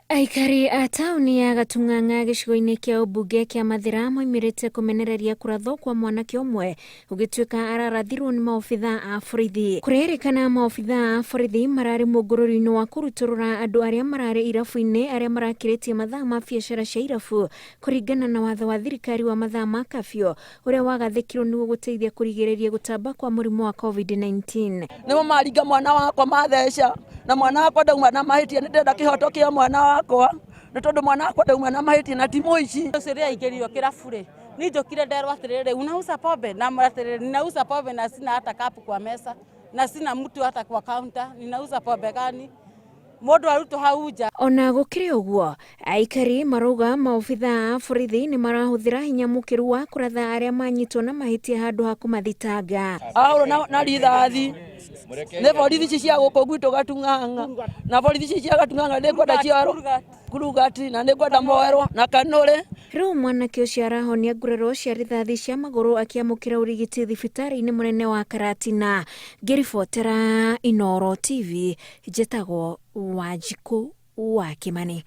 Aikari a tauni ya Gatung'ang'a gĩcigo-inĩ kĩa ũmbunge kĩa Mathira moimirĩte kũmenereria kũrathwo kwa mwanake ũmwe ũgĩtuĩka ararathirwo nĩ maobitha a borithi. Kũrerĩkana maobitha a borithi mararĩ mũngũrũri-inĩ wa kũrutũrũra andũ arĩa mararĩ irabu-inĩ arĩa marakĩrĩtie mathaa ma biacara cia irabu kũringana na watho wa thirikari wa mathaa ma curfew ũrĩa wagathĩkirwo nĩguo gũteithia kũrigĩrĩria gũtamba kwa mũrimũ wa COVID-19. Nĩmo maringa mwana wakwa matheca na mwana wakwa ndauma na mahĩtia, nĩ ndĩrenda kĩhoto kĩa mwana wakwa nĩ tondũ mwana wakwa ndauma na mahĩtia na ti mũici. Ũcio aingĩrio kĩrabu-rĩ, niĩ njũkire nderwo atĩrĩrĩ unauza pombe na atĩrĩrĩ ninauza pombe na sina hata kapu kwa mesa na sina mtu hata kwa counter, ninauza pombe gani? Mũndũ arutwo hau nja. Ona gũkĩrĩ ũguo, aikari marauga maobitha a borithi nĩ marahũthĩra hinya mũkĩru wa kũratha arĩa manyitwo na mahĩtia handũ ha kũmathitanga. Ahũrwo na rithathi nĩ borithi ici cia gũkũ gwitũ Gatung'ang'a, na borithi ici cia Gatung'ang'a nĩ ngwenda ciarwo kurugati na nĩ ngwenda moerwo na kanũrĩ. Rĩu mwanake ũcio arahonia nguraro cia rithathi cia magũrũ akĩamũkĩra ũrigiti thibitarĩ-inĩ mũnene wa Karatina. Ngĩribotera Inooro TV, njĩtagwo Wanjikũ wa Kimani.